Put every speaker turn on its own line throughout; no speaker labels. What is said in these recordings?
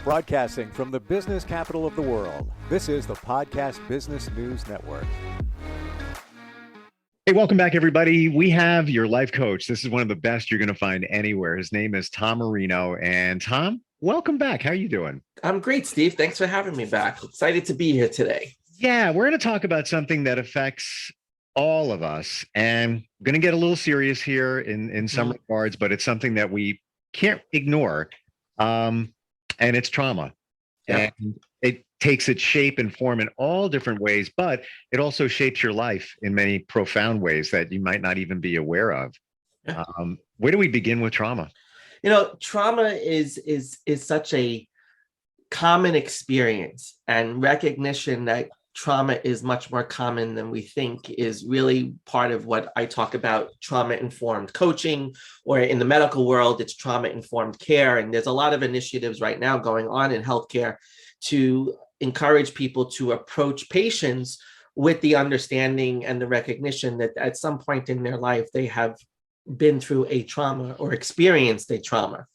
Broadcasting from the business capital of the world, this is the Podcast Business News Network.
Hey, welcome back, everybody. We have your life coach. This is one of the best you're going to find anywhere. His name is Tom Marino. And Tom, welcome back. How are you doing?
I'm great, Steve. Thanks for having me back. Excited to be here today.
Yeah, we're going to talk about something that affects all of us. And I'm going to get a little serious here in some regards, but it's something that we can't ignore. And it's trauma.
Yeah.
And it takes its shape and form in all different ways, but it also shapes your life in many profound ways that you might not even be aware of.
Yeah.
Where do we begin with trauma?
You know, trauma is such a common experience, and recognition that trauma is much more common than we think is really part of what I talk about trauma-informed coaching, or in the medical world, it's trauma-informed care. And there's a lot of initiatives right now going on in healthcare to encourage people to approach patients with the understanding and the recognition that at some point in their life, they have been through a trauma or experienced a trauma.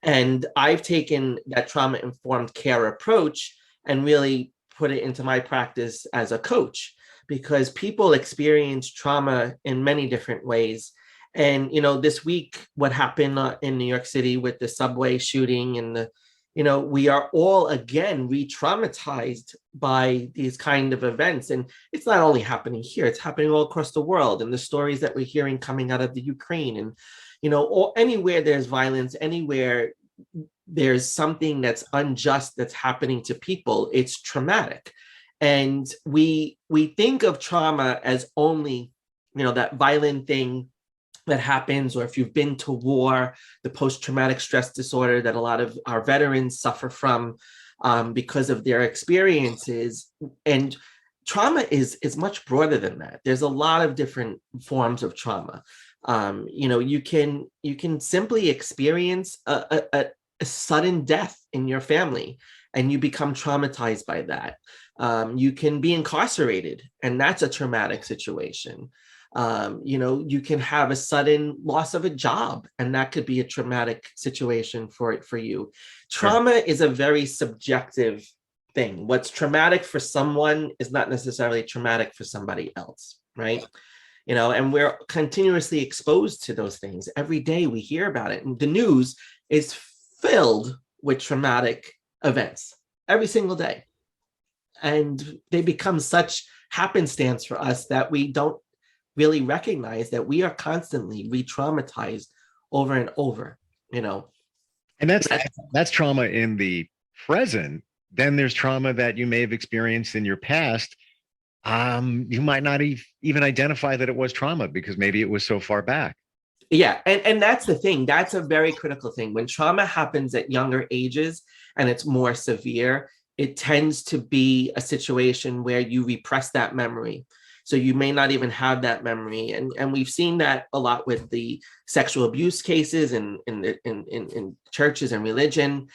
And I've taken that trauma-informed care approach and really put it into my practice as a coach, because people experience trauma in many different ways. And, you know, this week, what happened in New York City with the subway shooting and we are all again re-traumatized by these kind of events. And it's not only happening here, it's happening all across the world. And the stories that we're hearing coming out of the Ukraine and, or anywhere there's violence, anywhere there's something that's unjust that's happening to people, it's traumatic. And we think of trauma as only, that violent thing that happens, or if you've been to war, the post-traumatic stress disorder that a lot of our veterans suffer from because of their experiences. And trauma is much broader than that. There's a lot of different forms of trauma. You can simply experience a sudden death in your family, and you become traumatized by that. You can be incarcerated, and that's a traumatic situation. You can have a sudden loss of a job, and that could be a traumatic situation for you. Trauma is a very subjective thing. What's traumatic for someone is not necessarily traumatic for somebody else, right? And we're continuously exposed to those things. Every day we hear about it, and the news is filled with traumatic events every single day. And they become such happenstance for us that we don't really recognize that we are constantly re-traumatized over and over,
And that's trauma in the present. Then there's trauma that you may have experienced in your past. You might not even identify that it was trauma because maybe it was so far back.
Yeah, and that's the thing. That's a very critical thing. When trauma happens at younger ages and it's more severe, it tends to be a situation where you repress that memory. So you may not even have that memory. And we've seen that a lot with the sexual abuse cases in churches and religion.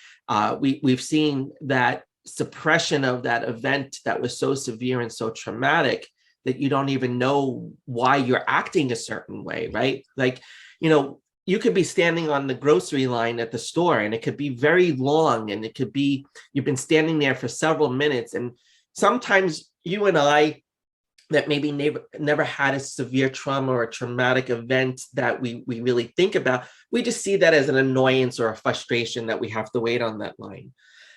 We've seen that suppression of that event that was so severe and so traumatic that you don't even know why you're acting a certain way, right? Like, you could be standing on the grocery line at the store, and it could be very long, and it could be you've been standing there for several minutes. And sometimes you and I that maybe never had a severe trauma or a traumatic event that we really think about, we just see that as an annoyance or a frustration that we have to wait on that line.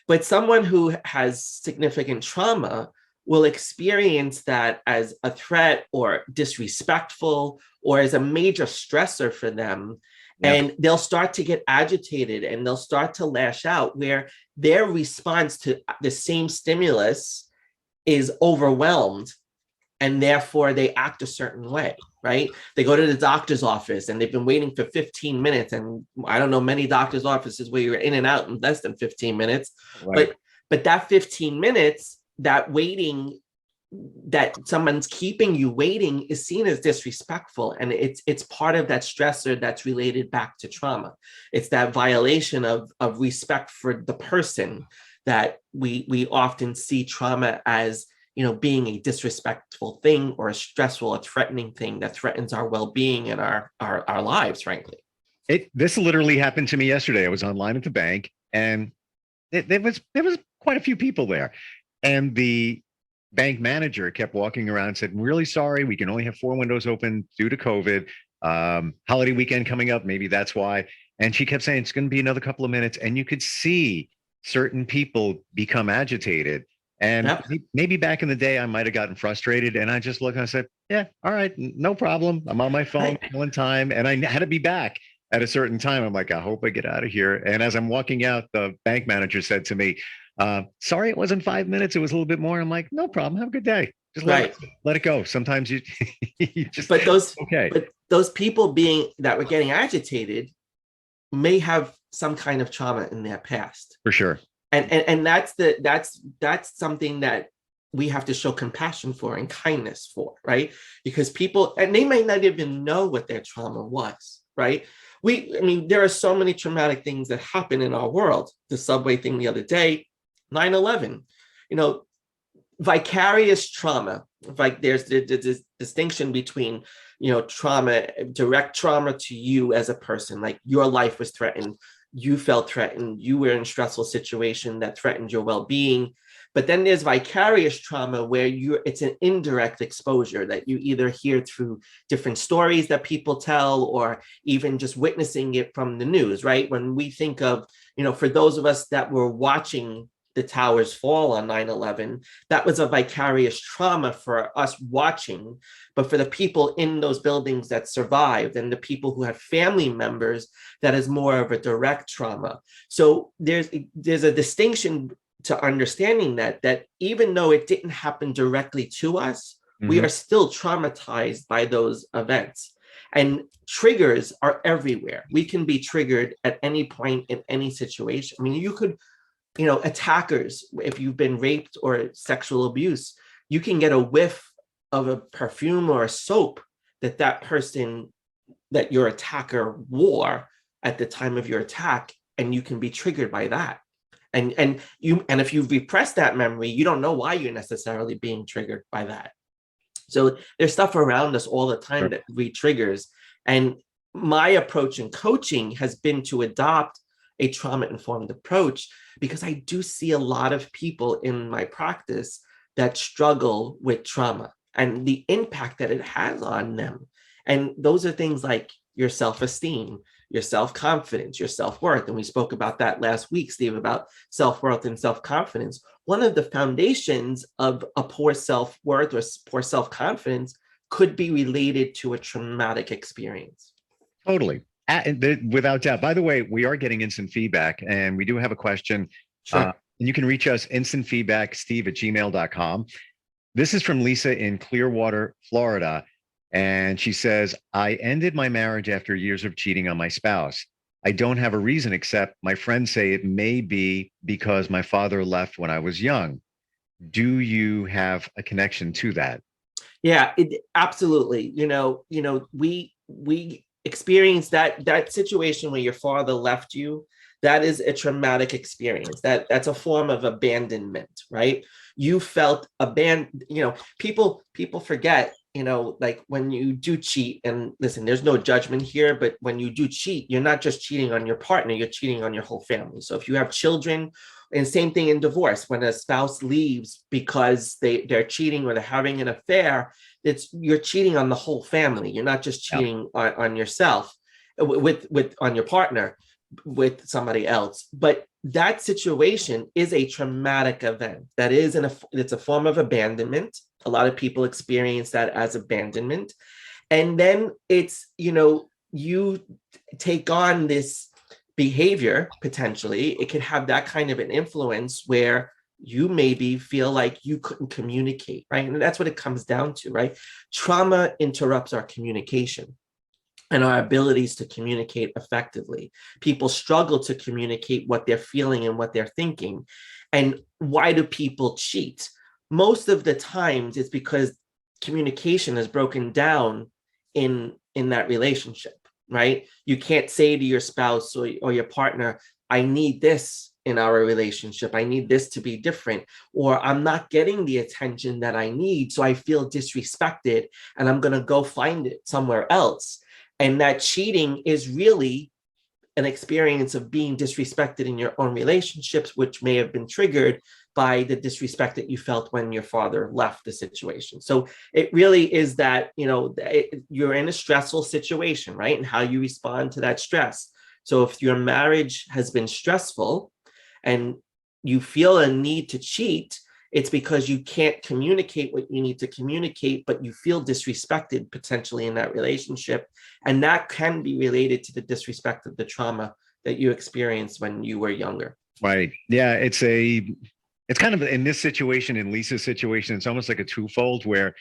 But someone who has significant trauma will experience that as a threat or disrespectful or as a major stressor for them. Yep. And they'll start to get agitated, and they'll start to lash out, where their response to the same stimulus is overwhelmed, and therefore they act a certain way, right? They go to the doctor's office and they've been waiting for 15 minutes. And I don't know many doctor's offices where you're in and out in less than 15 minutes, right. But that 15 minutes, that waiting, that someone's keeping you waiting is seen as disrespectful. And it's part of that stressor that's related back to trauma. It's that violation of respect for the person that we often see trauma as, being a disrespectful thing or a stressful, a threatening thing that threatens our well-being and our lives, frankly.
This literally happened to me yesterday. I was online at the bank, and there was quite a few people there, and the bank manager kept walking around and said, "I'm really sorry, we can only have 4 windows open due to COVID. Holiday weekend coming up, maybe that's why." And she kept saying it's going to be another couple of minutes, and you could see certain people become agitated. And
Yep.
maybe back in the day, I might have gotten frustrated, and I just looked and I said, "Yeah, all right, no problem. I'm on my phone, killing time," and I had to be back at a certain time. I'm like, I hope I get out of here. And as I'm walking out, the bank manager said to me, "Sorry, it wasn't 5 minutes. It was a little bit more." I'm like, "No problem. Have a good day. Just
Right.
let it go." Sometimes you, you just
But
okay
those people being that were getting agitated may have some kind of trauma in their past.
for sure.
And that's something that we have to show compassion for and kindness for, right? Because people, and they may not even know what their trauma was, right? I mean, there are so many traumatic things that happen in our world. The subway thing the other day, 9/11, you know, vicarious trauma. Like there's the distinction between, trauma, direct trauma to you as a person, like your life was threatened, you felt threatened, you were in a stressful situation that threatened your well-being. But then there's vicarious trauma where it's an indirect exposure that you either hear through different stories that people tell, or even just witnessing it from the news, right? When we think of, for those of us that were watching the towers fall on 9/11, that was a vicarious trauma for us watching. But for the people in those buildings that survived and the people who had family members, that is more of a direct trauma. So there's a distinction to understanding that even though it didn't happen directly to us, we are still traumatized by those events. And triggers are everywhere. We can be triggered at any point in any situation. I mean, you could, attackers, if you've been raped or sexual abuse, you can get a whiff of a perfume or a soap that person, that your attacker wore at the time of your attack, and you can be triggered by that. And if you've repressed that memory, you don't know why you're necessarily being triggered by that. So there's stuff around us all the time that re-triggers. And my approach in coaching has been to adopt a trauma-informed approach, because I do see a lot of people in my practice that struggle with trauma and the impact that it has on them. And those are things like your self-esteem, your self-confidence, your self-worth. And we spoke about that last week, Steve, about self-worth and self-confidence. One of the foundations of a poor self-worth or poor self-confidence could be related to a traumatic experience.
Totally. Without doubt. By the way, we are getting instant feedback, and we do have a question.
Sure.
And you can reach us instantfeedback@steve@gmail.com. This is from Lisa in Clearwater, Florida. And she says, "I ended my marriage after years of cheating on my spouse. I don't have a reason, except my friends say it may be because my father left when I was young. Do you have a connection to that?"
Yeah, absolutely. We experience that situation where your father left you. That is a traumatic experience. That's a form of abandonment, right? You felt abandoned. People forget, like when you do cheat, and listen, there's no judgment here, but when you do cheat, you're not just cheating on your partner, you're cheating on your whole family. So if you have children, and same thing in divorce, when a spouse leaves because they're cheating or they're having an affair, you're cheating on the whole family. You're not just cheating on yourself on your partner, with somebody else. But that situation is a traumatic event. That is it's a form of abandonment. A lot of people experience that as abandonment. And then it's, you take on this behavior, potentially. It could have that kind of an influence where you maybe feel like you couldn't communicate, right? And that's what it comes down to, right? Trauma interrupts our communication and our abilities to communicate effectively. People struggle to communicate what they're feeling and what they're thinking. And why do people cheat? Most of the times it's because communication is broken down in that relationship, right? You can't say to your spouse or your partner, "I need this in our relationship. I need this to be different," or "I'm not getting the attention that I need, so I feel disrespected and I'm going to go find it somewhere else." And that cheating is really an experience of being disrespected in your own relationships, which may have been triggered by the disrespect that you felt when your father left the situation. So it really is that, you're in a stressful situation, right? And how you respond to that stress. So if your marriage has been stressful and you feel a need to cheat, it's because you can't communicate what you need to communicate, but you feel disrespected potentially in that relationship. And that can be related to the disrespect of the trauma that you experienced when you were younger.
Right. Yeah. It's kind of in this situation, in Lisa's situation, it's almost like a twofold where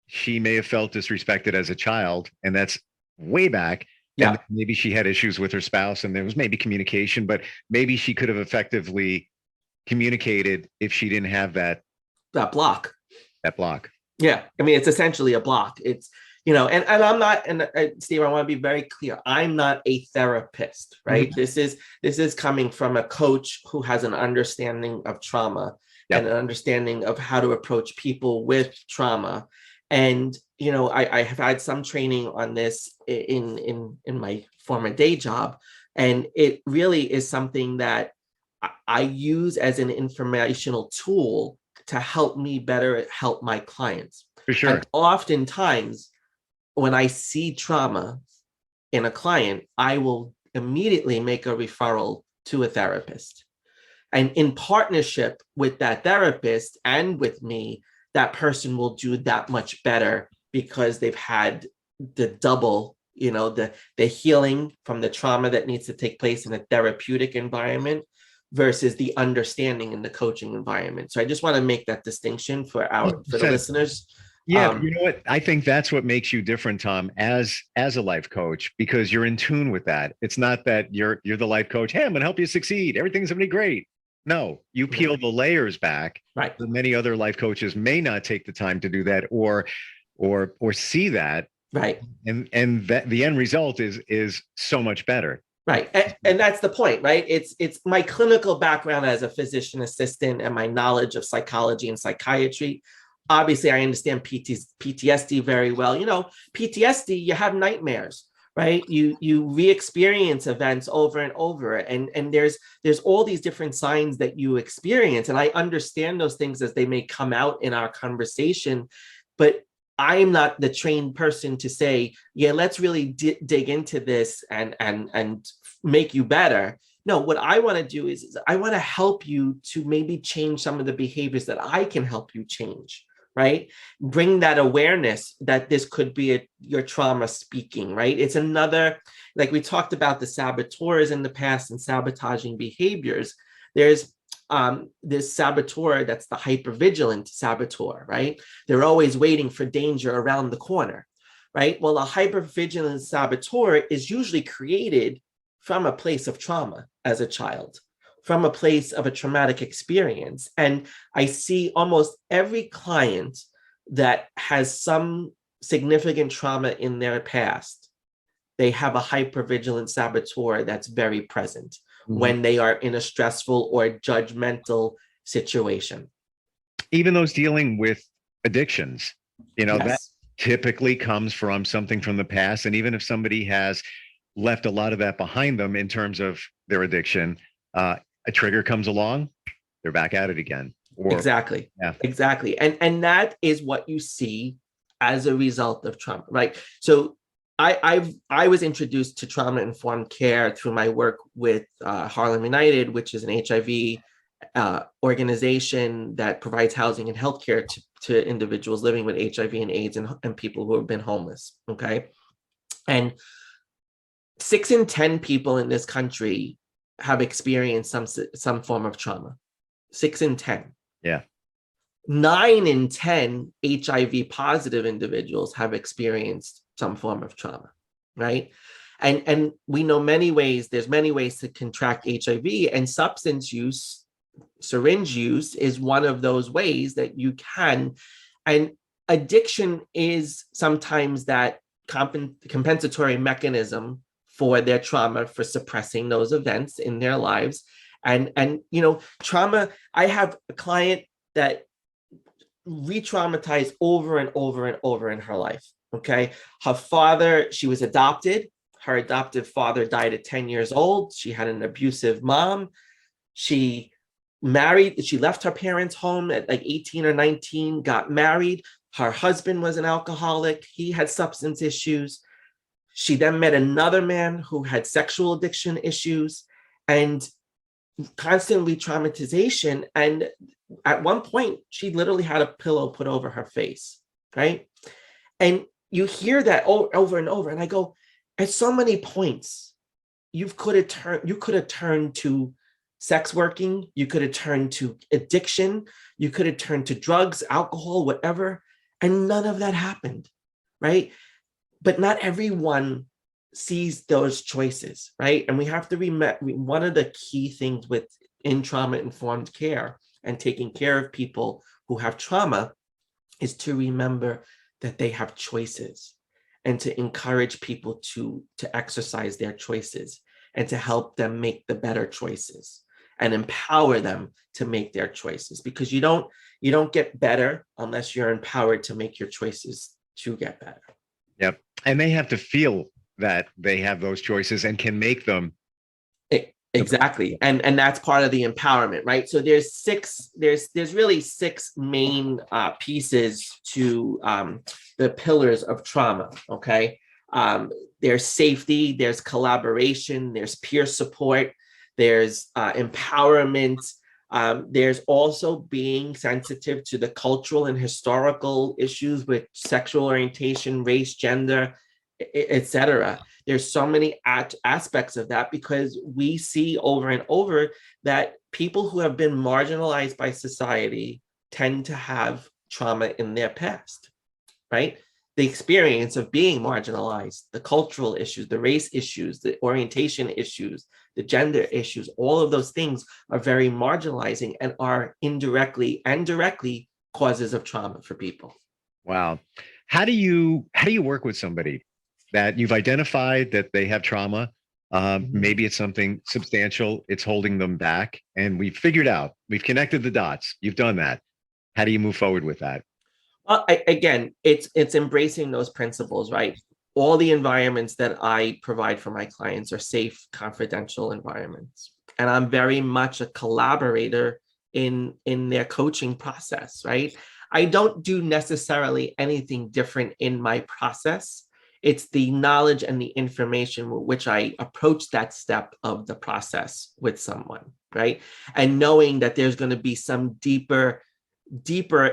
she may have felt disrespected as a child, and that's way back.
Yeah.
And maybe she had issues with her spouse and there was maybe communication, but maybe she could have effectively communicated if she didn't have that
block.
Yeah.
I mean, it's essentially a block. It's, and I'm not, and Steve, I want to be very clear. I'm not a therapist, right? Mm-hmm. This is coming from a coach who has an understanding of trauma and an understanding of how to approach people with trauma. And, I have had some training on this in my former day job. And it really is something that I use as an informational tool to help me better help my clients.
For sure.
And oftentimes, when I see trauma in a client, I will immediately make a referral to a therapist. And in partnership with that therapist and with me, that person will do that much better because they've had the double, the healing from the trauma that needs to take place in a therapeutic environment versus the understanding in the coaching environment. So I just want to make that distinction for the listeners.
Yeah, you know what? I think that's what makes you different, Tom, as a life coach, because you're in tune with that. It's not that you're the life coach. Hey, I'm going to help you succeed. Everything's going to be great. No, you peel the layers back.
Right.
Many other life coaches may not take the time to do that or see that.
Right.
And that the end result is so much better.
Right. And that's the point, right? It's my clinical background as a physician assistant and my knowledge of psychology and psychiatry. Obviously, I understand PTSD very well. PTSD, you have nightmares, right? You re-experience events over and over. And there's all these different signs that you experience. And I understand those things as they may come out in our conversation. But I'm not the trained person to say, yeah, let's really dig into this and make you better. No, what I want to do is I want to help you to maybe change some of the behaviors that I can help you change, right? Bring that awareness that this could be your trauma speaking, right? It's another, like we talked about the saboteurs in the past and sabotaging behaviors. There's this saboteur that's the hypervigilant saboteur, right? They're always waiting for danger around the corner, right? Well, a hypervigilant saboteur is usually created from a place of trauma as a child, from a place of a traumatic experience. And I see almost every client that has some significant trauma in their past, they have a hypervigilant saboteur that's very present when they are in a stressful or judgmental situation.
Even those dealing with addictions, that typically comes from something from the past. And even if somebody has left a lot of that behind them in terms of their addiction, a trigger comes along, they're back at it again.
Exactly. And that is what you see as a result of trauma, right? So I was introduced to trauma-informed care through my work with Harlem United, which is an HIV organization that provides housing and healthcare to individuals living with HIV and AIDS and people who have been homeless. Okay, and 6 in 10 people in this country have experienced some form of trauma. 6 in 10.
Yeah.
9 in 10 HIV positive individuals have experienced some form of trauma, right? And we know there's many ways to contract HIV, and substance use, syringe use is one of those ways that you can. And addiction is sometimes that compensatory mechanism for their trauma, for suppressing those events in their lives. And trauma, I have a client that re-traumatized over and over and over in her life. Okay. Her father, she was adopted. Her adoptive father died at 10 years old. She had an abusive mom. She left her parents' home at like 18 or 19, got married. Her husband was an alcoholic. He had substance issues. She then met another man who had sexual addiction issues and constantly traumatization. And at one point, she literally had a pillow put over her face, right? And you hear that over and over. And I go, at so many points, you could have turned to sex working, you could have turned to addiction, you could have turned to drugs, alcohol, whatever, and none of that happened, right? But not everyone sees those choices, right? And we have to remember, one of the key things in trauma-informed care and taking care of people who have trauma is to remember that they have choices and to encourage people to exercise their choices and to help them make the better choices and empower them to make their choices, because you don't get better unless you're empowered to make your choices to get better.
Yep. And they have to feel that they have those choices and can make them.
Exactly. And that's part of the empowerment, right? So there's really six main pieces to the pillars of trauma, okay? There's safety, there's collaboration, there's peer support, there's empowerment, there's also being sensitive to the cultural and historical issues with sexual orientation, race, gender, etc. There's so many aspects of that, because we see over and over that people who have been marginalized by society tend to have trauma in their past, right? The experience of being marginalized, the cultural issues, the race issues, the orientation issues, the gender issues, all of those things are very marginalizing and are indirectly and directly causes of trauma for people.
Wow. How do you work with somebody that you've identified that they have trauma? Maybe it's something substantial, it's holding them back, and we've connected the dots. You've done that. How do you move forward with that?
Well, again, it's embracing those principles, right? All the environments that I provide for my clients are safe, confidential environments. And I'm very much a collaborator in their coaching process, right? I don't do necessarily anything different in my process. It's the knowledge and the information with which I approach that step of the process with someone, right? And knowing that there's going to be some deeper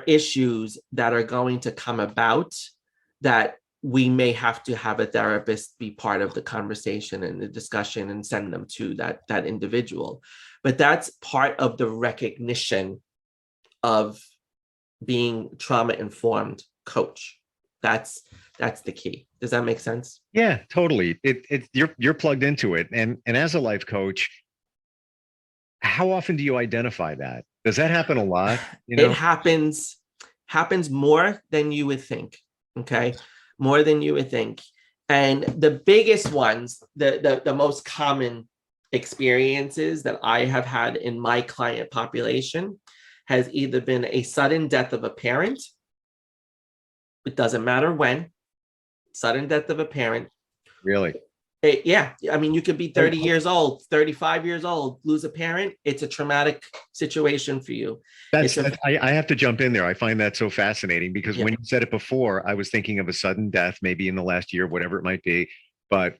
issues that are going to come about, that we may have to have a therapist be part of the conversation and the discussion and send them to that individual. But that's part of the recognition of being trauma-informed coach. That's the key. Does that make sense?
Yeah, totally. You're plugged into it. And as a life coach, how often do you identify that? Does that happen a lot?
It happens more than you would think. Okay, more than you would think. And the biggest ones, the most common experiences that I have had in my client population has either been a sudden death of a parent. It doesn't matter when. Sudden death of a parent.
Really?
Yeah. I mean, you could be 30 years old, 35 years old, lose a parent. It's a traumatic situation for you.
I have to jump in there. I find that so fascinating, because when you said it before, I was thinking of a sudden death, maybe in the last year, whatever it might be. But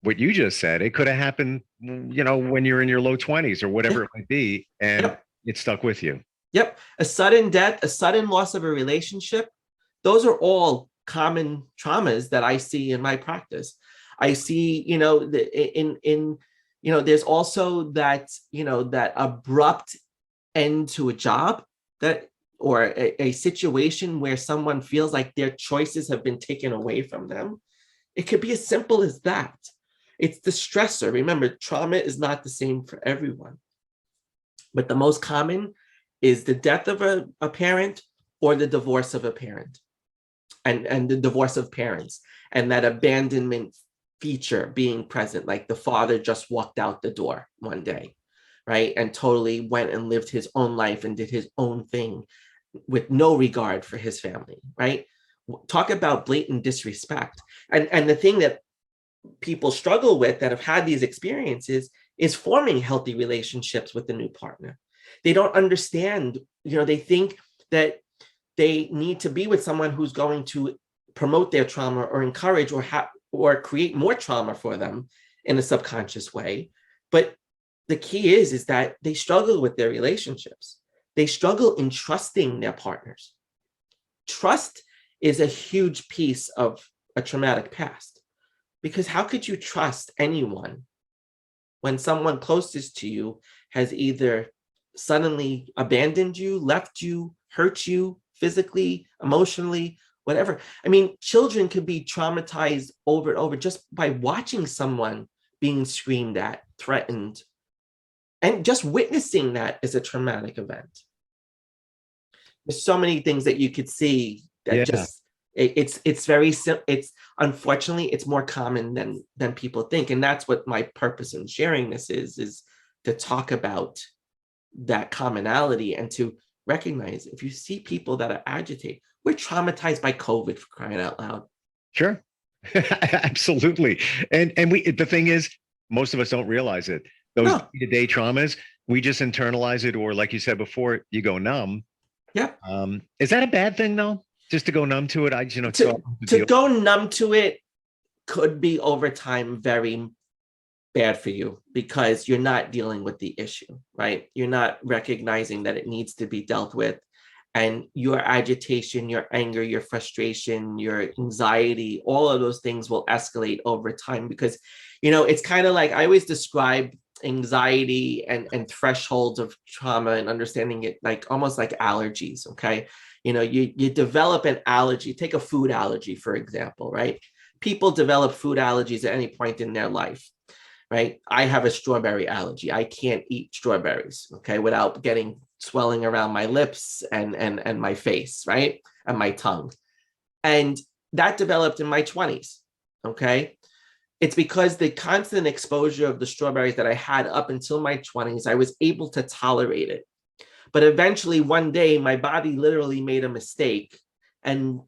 what you just said, it could have happened, when you're in your low 20s or whatever it might be, and it stuck with you.
Yep. A sudden death, a sudden loss of a relationship. Those are all common traumas that I see in my practice. I see, there's also that abrupt end to a job, or a situation where someone feels like their choices have been taken away from them. It could be as simple as that. It's the stressor. Remember, trauma is not the same for everyone. But the most common is the death of a parent or the divorce of a parent. And the divorce of parents, and that abandonment feature being present, like the father just walked out the door one day, right? And totally went and lived his own life and did his own thing with no regard for his family, right? Talk about blatant disrespect. And the thing that people struggle with that have had these experiences is forming healthy relationships with the new partner. They don't understand, they think that they need to be with someone who's going to promote their trauma or encourage or create more trauma for them in a subconscious way. But the key is that they struggle with their relationships. They struggle in trusting their partners. Trust is a huge piece of a traumatic past, because how could you trust anyone when someone closest to you has either suddenly abandoned you, left you, hurt you physically, emotionally, whatever? I mean, children could be traumatized over and over just by watching someone being screamed at, threatened, and just witnessing that is a traumatic event. There's so many things that you could see that it's very simple. It's unfortunately it's more common than people think, and that's what my purpose in sharing this is to talk about that commonality and to recognize if you see people that are agitated. We're traumatized by COVID, for crying out loud.
Sure. Absolutely. And the thing is, most of us don't realize it. Those day-to-day traumas, we just internalize it, or like you said before, you go numb.
Yeah.
Is that a bad thing though? Just to go numb to it?
To go numb to it could be over time very bad for you, because you're not dealing with the issue, right? You're not recognizing that it needs to be dealt with. And your agitation, your anger, your frustration, your anxiety, all of those things will escalate over time, because, it's kind of like I always describe anxiety and thresholds of trauma and understanding it like almost like allergies. Okay. You develop an allergy. Take a food allergy, for example, right? People develop food allergies at any point in their life, right? I have a strawberry allergy. I can't eat strawberries, okay, without getting swelling around my lips and my face, right? And my tongue. And that developed in my 20s, okay? It's because the constant exposure of the strawberries that I had up until my 20s, I was able to tolerate it. But eventually one day, my body literally made a mistake and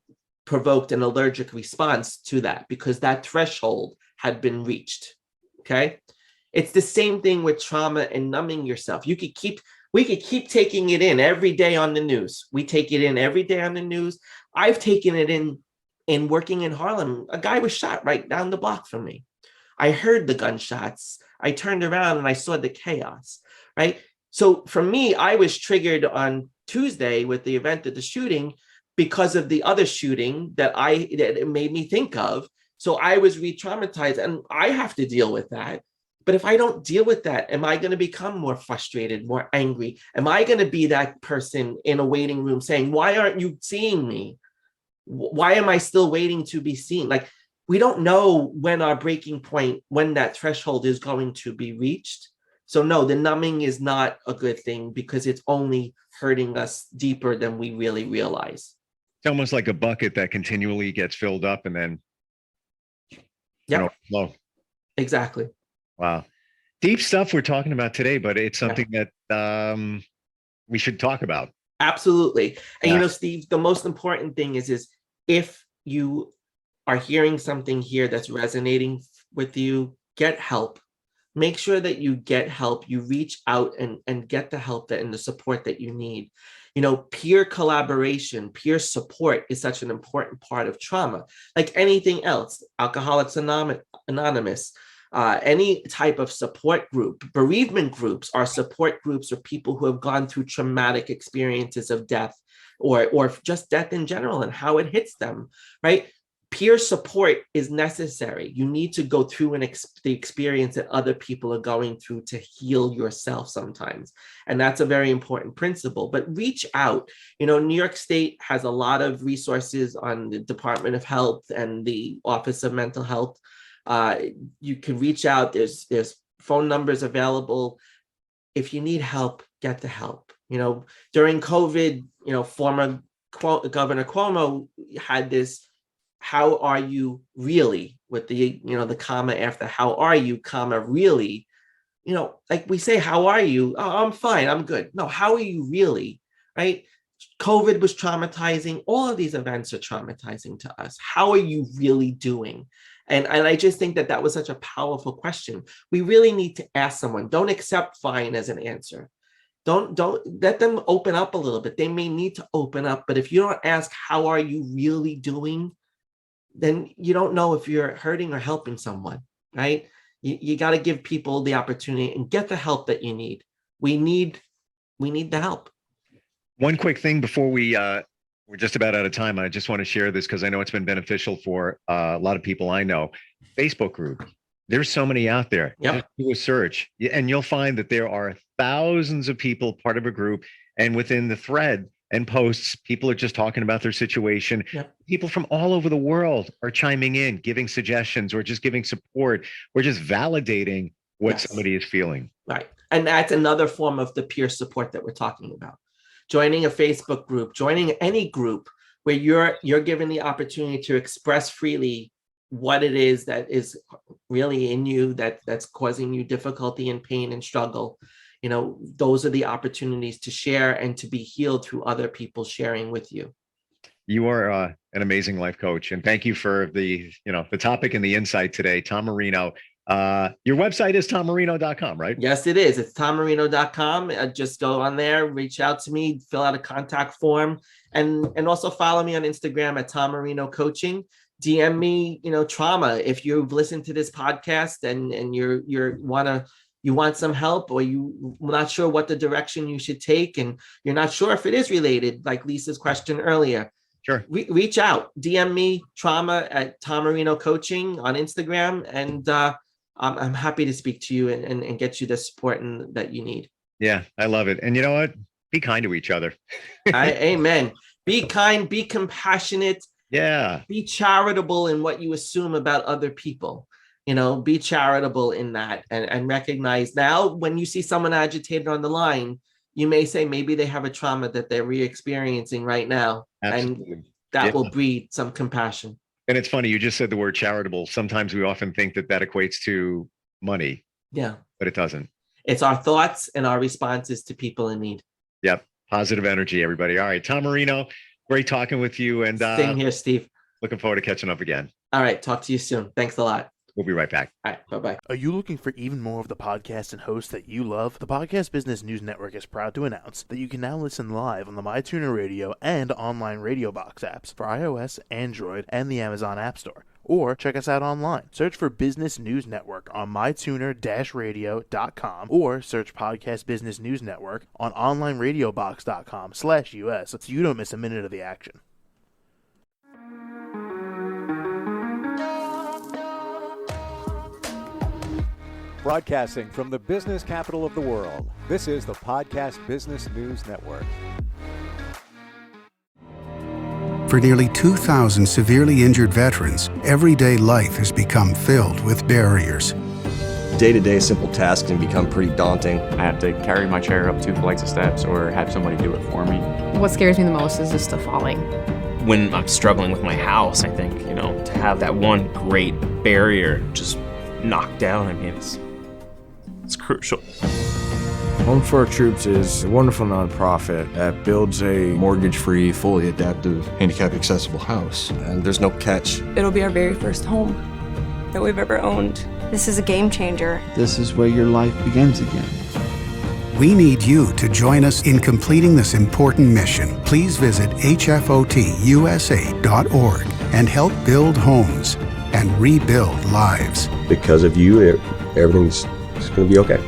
provoked an allergic response to that, because that threshold had been reached, okay? It's the same thing with trauma and numbing yourself. We could keep taking it in every day on the news. We take it in every day on the news. I've taken it in working in Harlem. A guy was shot right down the block from me. I heard the gunshots. I turned around and I saw the chaos, right? So for me, I was triggered on Tuesday with the event of the shooting because of the other shooting that it made me think of. So I was re-traumatized, and I have to deal with that. But if I don't deal with that, am I going to become more frustrated, more angry? Am I going to be that person in a waiting room saying, why aren't you seeing me? Why am I still waiting to be seen? Like, we don't know when our breaking point, when that threshold is going to be reached. So no, the numbing is not a good thing, because it's only hurting us deeper than we really realize.
It's almost like a bucket that continually gets filled up and then flow.
Exactly.
Wow. Deep stuff we're talking about today, but it's something that we should talk about.
Absolutely. And Steve, the most important thing is if you are hearing something here that's resonating with you, get help. Make sure that you get help. You reach out and get the help and the support that you need. Peer collaboration, peer support is such an important part of trauma. Like anything else, Alcoholics Anonymous, any type of support group, bereavement groups are support groups for people who have gone through traumatic experiences of death or just death in general and how it hits them, right? Peer support is necessary. You need to go through the experience that other people are going through to heal yourself sometimes. And that's a very important principle, but reach out. New York State has a lot of resources on the Department of Health and the Office of Mental Health. You can reach out. There's phone numbers available. If you need help, get the help. During COVID, former Governor Cuomo had this, how are you really, with the, the comma after how are you, comma, really, like we say, how are you? Oh, I'm fine. I'm good. No, how are you really? Right? COVID was traumatizing. All of these events are traumatizing to us. How are you really doing? And I just think that was such a powerful question. We really need to ask someone. Don't accept fine as an answer. Don't let them open up a little bit. They may need to open up, but if you don't ask, how are you really doing? Then you don't know if you're hurting or helping someone, right? You got to give people the opportunity and get the help that you need. We need the help.
One quick thing before we're just about out of time. I just want to share this because I know it's been beneficial for a lot of people I know. Facebook group. There's so many out there.
Yep.
Just do a search and you'll find that there are thousands of people part of a group, and within the thread and posts, people are just talking about their situation.
Yep.
People from all over the world are chiming in, giving suggestions, or just giving support, or just validating what somebody is feeling.
Right. And that's another form of the peer support that we're talking about. Joining a Facebook group, joining any group where you're given the opportunity to express freely what it is that is really in you, that's causing you difficulty and pain and struggle. Those are the opportunities to share and to be healed through other people sharing with you.
You are an amazing life coach, and thank you for the topic and the insight today, Tom Marino. Your website is tommarino.com, right?
Yes, it is. It's tommarino.com. Just go on there, reach out to me, fill out a contact form, and also follow me on Instagram at Tom Marino Coaching. DM me, trauma. If you've listened to this podcast and you want some help, or you're not sure what the direction you should take, and you're not sure if it is related, like Lisa's question earlier.
Sure.
Reach out, DM me, trauma at Tom Marino Coaching on Instagram, and I'm happy to speak to you and get you the support that you need.
Yeah, I love it. And you know what? Be kind to each other.
Amen. Be kind, be compassionate.
Yeah.
Be charitable in what you assume about other people. Be charitable in that, and recognize now when you see someone agitated on the line, you may say maybe they have a trauma that they're re-experiencing right now.
Absolutely.
And that will breed some compassion.
And it's funny, you just said the word charitable. Sometimes we often think that equates to money.
Yeah.
But it doesn't.
It's our thoughts and our responses to people in need.
Yep. Positive energy, everybody. All right. Tom Marino, great talking with you. And
same here, Steve.
Looking forward to catching up again.
All right. Talk to you soon. Thanks a lot.
We'll be right back.
All right. Bye-bye.
Are you looking for even more of the podcasts and hosts that you love? The Podcast Business News Network is proud to announce that you can now listen live on the MyTuner Radio and online Radio Box apps for iOS, Android, and the Amazon App Store. Or check us out online. Search for Business News Network on mytuner-radio.com, or search Podcast Business News Network on onlineradiobox.com/US so you don't miss a minute of the action.
Broadcasting from the business capital of the world, this is the Podcast Business News Network.
For nearly 2,000 severely injured veterans, everyday life has become filled with barriers.
Day-to-day simple tasks can become pretty daunting.
I have to carry my chair up 2 flights of steps or have somebody do it for me.
What scares me the most is just the falling.
When I'm struggling with my house, I think, to have that one great barrier just knocked down, it's crucial.
Home for Our Troops is a wonderful nonprofit that builds a
mortgage-free, fully adaptive, handicap-accessible house. And there's no catch.
It'll be our very first home that we've ever owned.
This is a game changer.
This is where your life begins again.
We need you to join us in completing this important mission. Please visit hfotusa.org and help build homes and rebuild lives.
Because of you, everything's going to be okay.